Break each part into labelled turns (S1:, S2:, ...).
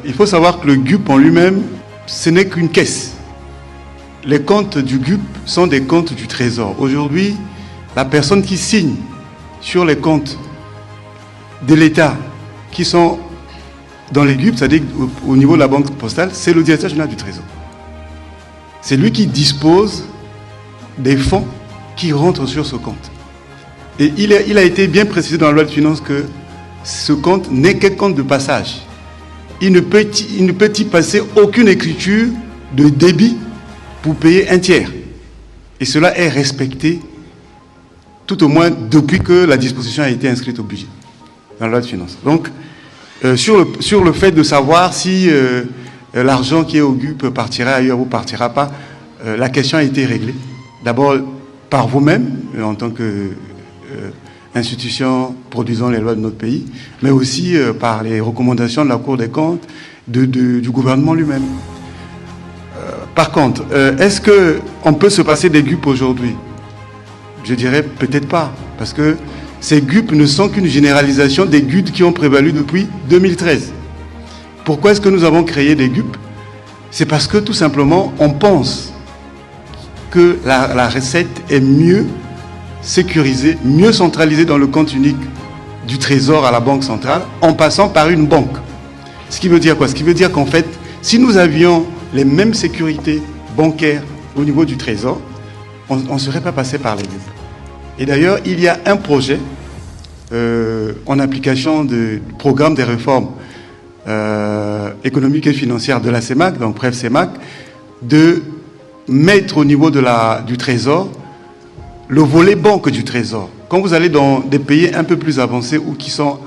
S1: Il faut savoir que le GUP en lui-même, ce n'est qu'une caisse. Les comptes du GUP sont des comptes du Trésor. Aujourd'hui, la personne qui signe sur les comptes de l'État qui sont dans les GUP, c'est-à-dire au niveau de la banque postale, c'est le directeur général du Trésor. C'est lui qui dispose des fonds qui rentrent sur ce compte. Et il a été bien précisé dans la loi de finances que ce compte n'est qu'un compte de passage. Il ne peut y passer aucune écriture de débit pour payer un tiers. Et cela est respecté, tout au moins depuis que la disposition a été inscrite au budget, dans la loi de finances. Donc, sur le fait de savoir si l'argent qui est au GUP partira ailleurs ou partira pas, la question a été réglée. D'abord par vous-même, en tant qu'institution produisant les lois de notre pays, mais aussi par les recommandations de la Cour des comptes, du gouvernement lui-même. Par contre, est-ce qu'on peut se passer des GUP aujourd'hui? Je dirais peut-être pas, parce que ces GUP ne sont qu'une généralisation des GUD qui ont prévalu depuis 2013. Pourquoi est-ce que nous avons créé des GUP? C'est parce que tout simplement, on pense que la recette est mieux sécurisée, mieux centralisée dans le compte unique du Trésor à la Banque centrale, en passant par une banque. Ce qui veut dire quoi? Ce qui veut dire qu'en fait, si nous avions les mêmes sécurités bancaires au niveau du Trésor, on ne serait pas passé par les GUP. Et d'ailleurs, il y a un projet en application du programme des réformes économiques et financières de la CEMAC, donc bref CEMAC, de mettre au niveau du Trésor le volet banque du Trésor. Quand vous allez dans des pays un peu plus avancés ou qui sont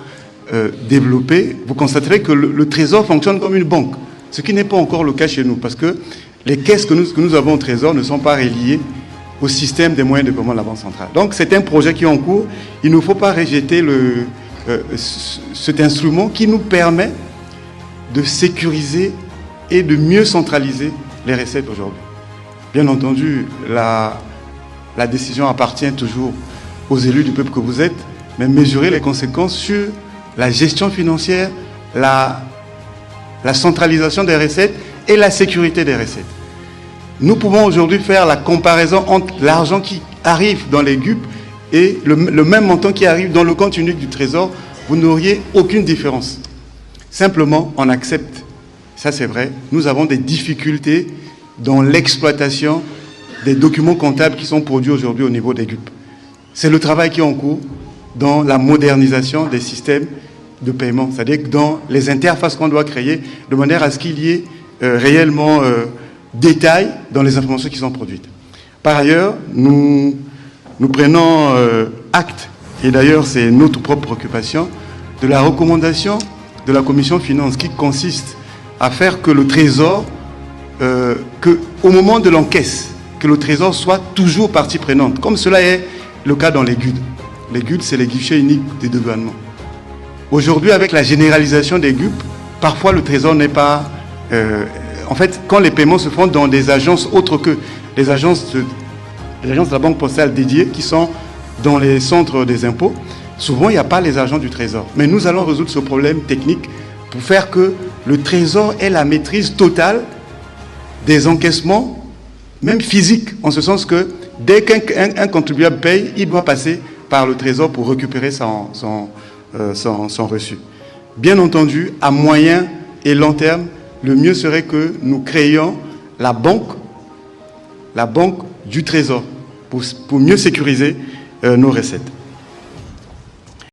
S1: développés, vous constaterez que le Trésor fonctionne comme une banque, ce qui n'est pas encore le cas chez nous, parce que les caisses que nous avons au Trésor ne sont pas reliées au système des moyens de paiement de la Banque centrale. Donc c'est un projet qui est en cours. Il ne faut pas rejeter cet instrument qui nous permet de sécuriser et de mieux centraliser les recettes aujourd'hui. Bien entendu, la décision appartient toujours aux élus du peuple que vous êtes, mais mesurer les conséquences sur la gestion financière, la centralisation des recettes et la sécurité des recettes. Nous pouvons aujourd'hui faire la comparaison entre l'argent qui arrive dans les GUP et le même montant qui arrive dans le compte unique du Trésor. Vous n'auriez aucune différence. Simplement, on accepte, ça c'est vrai, nous avons des difficultés dans l'exploitation des documents comptables qui sont produits aujourd'hui au niveau des GUP. C'est le travail qui est en cours dans la modernisation des systèmes de paiement, c'est-à-dire dans les interfaces qu'on doit créer, de manière à ce qu'il y ait réellement détail dans les informations qui sont produites. Par ailleurs, nous prenons acte, et d'ailleurs c'est notre propre préoccupation, de la recommandation de la Commission Finances qui consiste à faire que le Trésor, au moment de l'encaisse, que le Trésor soit toujours partie prenante, comme cela est le cas dans les GUD. Les GUD, c'est les guichets uniques des dédouanements. Aujourd'hui, avec la généralisation des GUP, parfois le Trésor n'est pas... en fait, quand les paiements se font dans des agences autres que les agences de la Banque postale dédiées, qui sont dans les centres des impôts, souvent il n'y a pas les agents du Trésor. Mais nous allons résoudre ce problème technique pour faire que le Trésor ait la maîtrise totale des encaissements, même physiques, en ce sens que dès qu'un contribuable paye, il doit passer par le Trésor pour récupérer son reçu. Bien entendu, à moyen et long terme, le mieux serait que nous créions la banque du Trésor pour mieux sécuriser nos recettes.